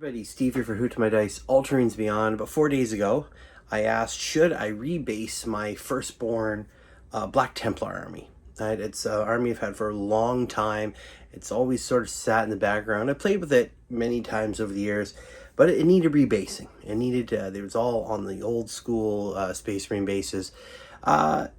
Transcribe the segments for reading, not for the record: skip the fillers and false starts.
Everybody, Steve here for Who to My Dice, Alterings Beyond. About 4 days ago, I asked, should I rebase my firstborn Black Templar army? It's an army I've had for a long time. It's always sort of sat in the background. I played with it many times over the years, but it needed rebasing. It needed, it was all on the old school Space Marine bases. The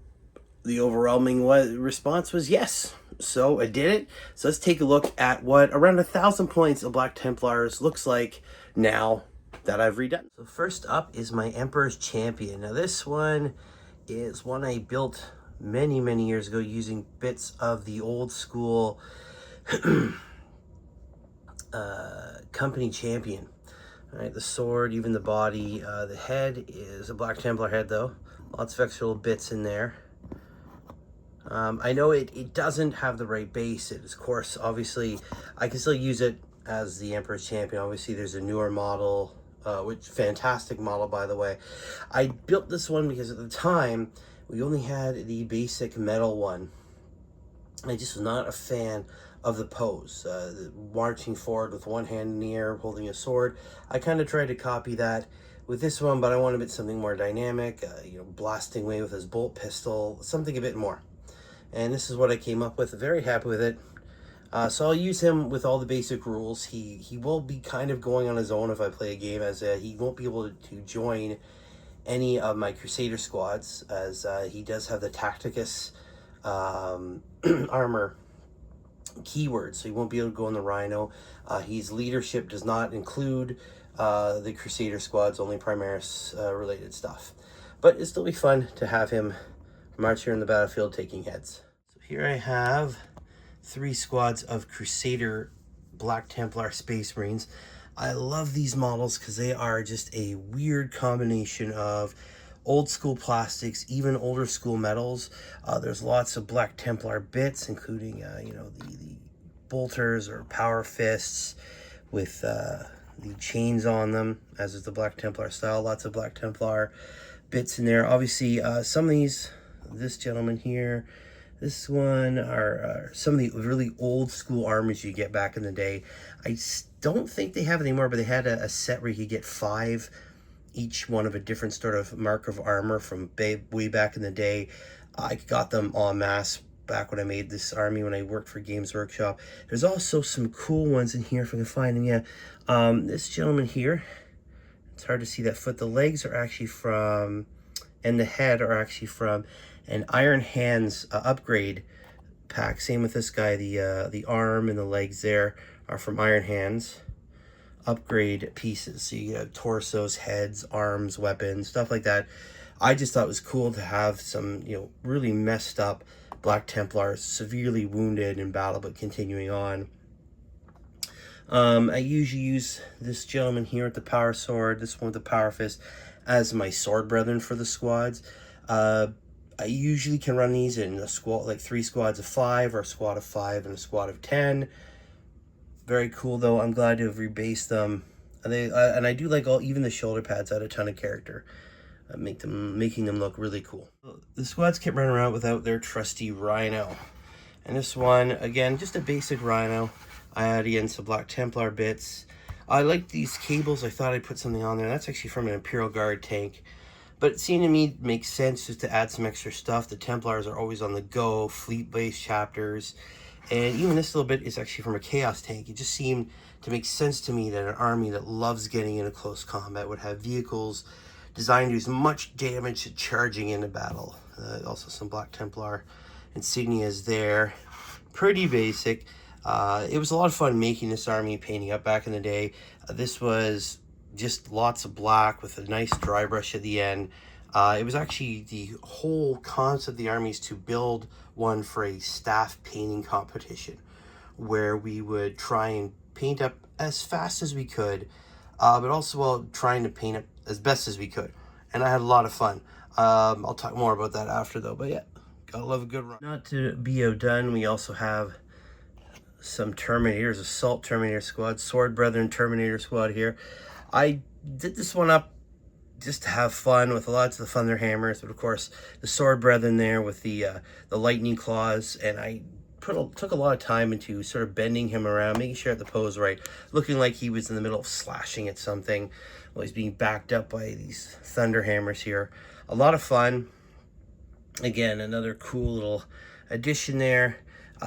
overwhelming response was yes. So I did it. So let's take a look at what around 1,000 points of Black Templars looks like now that I've redone. So first up is my Emperor's Champion. Now this one is one I built many years ago using bits of the old school company champion. All right, the sword, even the body. The head is a Black Templar head though. Lots of extra little bits in there. I know it doesn't have the right base. It is, of course, obviously, I can still use it as the Emperor's Champion. Obviously, there's a newer model, which fantastic model, by the way. I built this one because at the time, we only had the basic metal one. I just was not a fan of the pose. Marching forward with one hand in the air, holding a sword. I kind of tried to copy that with this one, but I wanted a bit something more dynamic, blasting away with his bolt pistol, something a bit more. And this is what I came up with. Very happy with it. So I'll use him with all the basic rules. He will be kind of going on his own if I play a game, as he won't be able to join any of my Crusader squads, as he does have the Tacticus armor keyword, so he won't be able to go on the Rhino. His leadership does not include the Crusader squads, only Primaris related stuff. But it'll still be fun to have him march here in the battlefield taking heads. So here I have 3 squads of Crusader Black Templar Space Marines. I love these models because they are just a weird combination of old school plastics, even older school metals. There's lots of Black Templar bits, including the bolters or power fists with the chains on them, as is the Black Templar style. Lots of Black Templar bits in there. Obviously, some of these, this gentleman here, this one are some of the really old school armors you get back in the day. I don't think they have it anymore, but they had a set where you could get 5 each one of a different sort of mark of armor from way back in the day. I got them en masse back when I made this army, when I worked for Games Workshop. There's also some cool ones in here if I can find them. Yeah, this gentleman here, it's hard to see that foot. The legs are actually from, and the head are actually from an Iron Hands upgrade pack. Same with this guy. The arm and the legs there are from Iron Hands upgrade pieces. So you have torsos, heads, arms, weapons, stuff like that. I just thought it was cool to have some, really messed up Black Templars, severely wounded in battle but continuing on. I usually use this gentleman here with the power sword, this one with the power fist, as my sword brethren for the squads. I usually can run these in a squad, like 3 squads of 5, or a squad of 5 and a squad of 10. Very cool though. I'm glad to have rebased them. And I do like even the shoulder pads add a ton of character, making them look really cool. The squads kept running around without their trusty Rhino, and this one again, just a basic Rhino. I added in some Black Templar bits. I like these cables. I thought I'd put something on there. That's actually from an Imperial Guard tank. But it seemed to me makes sense just to add some extra stuff. The Templars are always on the go, fleet-based chapters. And even this little bit is actually from a Chaos tank. It just seemed to make sense to me that an army that loves getting into close combat would have vehicles designed to do as much damage to charging into battle. Also some Black Templar insignias there. Pretty basic. It was a lot of fun making this army, painting up back in the day. This was just lots of black with a nice dry brush at the end. It was actually the whole concept of the army is to build one for a staff painting competition, where we would try and paint up as fast as we could, but also while trying to paint up as best as we could. And I had a lot of fun. I'll talk more about that after though, but yeah, gotta love a good run. Not to be outdone, we also have some Terminators, Assault Terminator squad, Sword Brethren Terminator squad here. I did this one up just to have fun with lots of the Thunder Hammers, but of course the Sword Brethren there with the lightning claws, and I took a lot of time into sort of bending him around, making sure the pose right, looking like he was in the middle of slashing at something while he's being backed up by these thunder hammers here. A lot of fun. Again, another cool little addition there.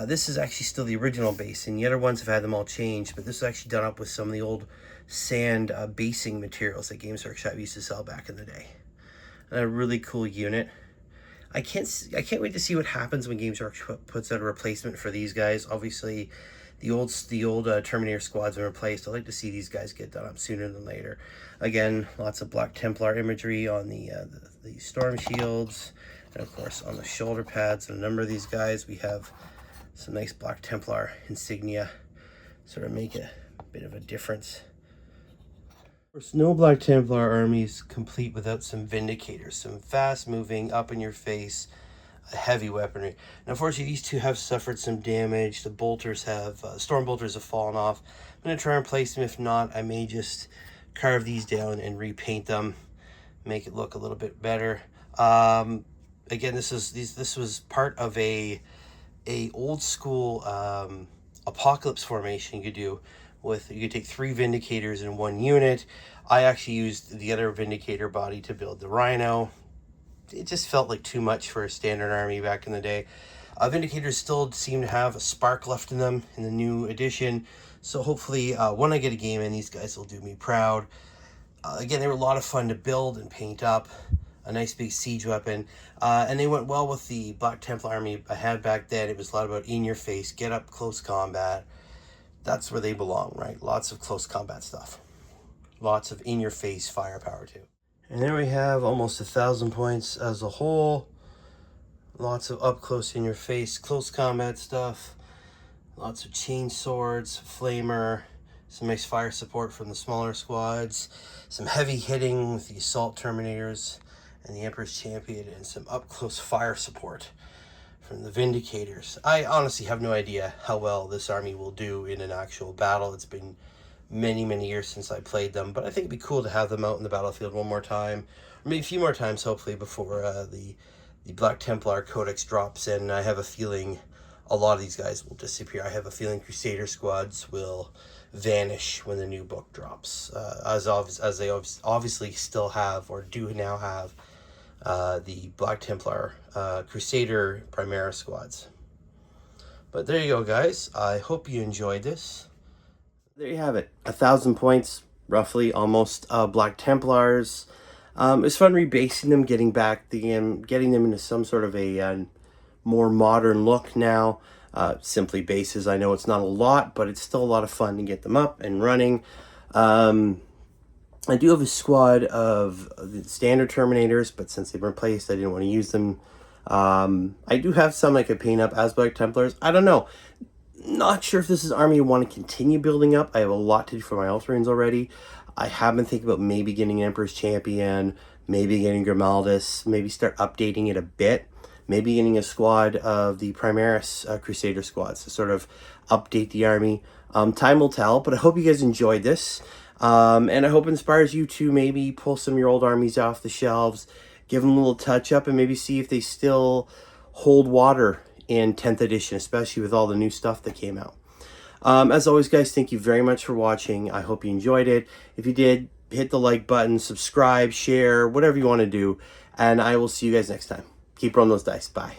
This is actually still the original base, and the other ones have had them all changed, but this is actually done up with some of the old sand basing materials that Games Workshop used to sell back in the day. And a really cool unit. I can't wait to see what happens when Games Workshop puts out a replacement for these guys. Obviously, the old Terminator squads are replaced. I'd like to see these guys get done up sooner than later. Again, lots of Black Templar imagery on the storm shields, and of course on the shoulder pads. And a number of these guys, we have some nice Black Templar insignia, sort of make a bit of a difference. Of course, no Black Templar armies complete without some Vindicators, some fast-moving, up-in-your-face, heavy weaponry. Now, unfortunately, these two have suffered some damage. The bolters have, storm bolters have fallen off. I'm going to try and place them. If not, I may just carve these down and repaint them, make it look a little bit better. Again, this was part of a old school apocalypse formation you could do. You could take 3 Vindicators in one unit. I actually used the other Vindicator body to build the Rhino. It just felt like too much for a standard army back in the day. Vindicators still seem to have a spark left in them in the new edition. So hopefully when I get a game in, these guys will do me proud. Again, they were a lot of fun to build and paint up. A nice big siege weapon. And they went well with the Black Templar army I had back then. It was a lot about in-your-face, get up close combat. That's where they belong, right? Lots of close combat stuff. Lots of in-your-face firepower, too. And there we have almost 1,000 points as a whole. Lots of up-close, in-your-face, close combat stuff. Lots of chain swords, flamer, some nice fire support from the smaller squads. Some heavy hitting with the Assault Terminators and the Emperor's Champion, and some up-close fire support from the Vindicators. I honestly have no idea how well this army will do in an actual battle. It's been many, many years since I played them, but I think it'd be cool to have them out in the battlefield one more time, or maybe a few more times, hopefully, before the Black Templar Codex drops in. I have a feeling a lot of these guys will disappear. I have a feeling Crusader squads will vanish when the new book drops, as they obviously still have, or do now have, the Black Templar Crusader Primera squads. But there you go, guys. I hope you enjoyed this. There you have it. 1,000 points, roughly, almost, Black Templars. It's fun rebasing them, getting them into some sort of a more modern look now. Simply bases. I know it's not a lot, but it's still a lot of fun to get them up and running. I do have a squad of the standard Terminators, but since they've been replaced, I didn't want to use them. I do have some I could paint up as Black Templars. I don't know. Not sure if this is an army I want to continue building up. I have a lot to do for my Ultramarines already. I have been thinking about maybe getting an Emperor's Champion, maybe getting Grimaldus, maybe start updating it a bit. Maybe getting a squad of the Primaris Crusader squads to sort of update the army. Time will tell, but I hope you guys enjoyed this. And I hope it inspires you to maybe pull some of your old armies off the shelves, give them a little touch up, and maybe see if they still hold water in 10th edition, especially with all the new stuff that came out. As always, guys, thank you very much for watching. I hope you enjoyed it. If you did, hit the like button, subscribe, share, whatever you want to do. And I will see you guys next time. Keep rolling those dice. Bye.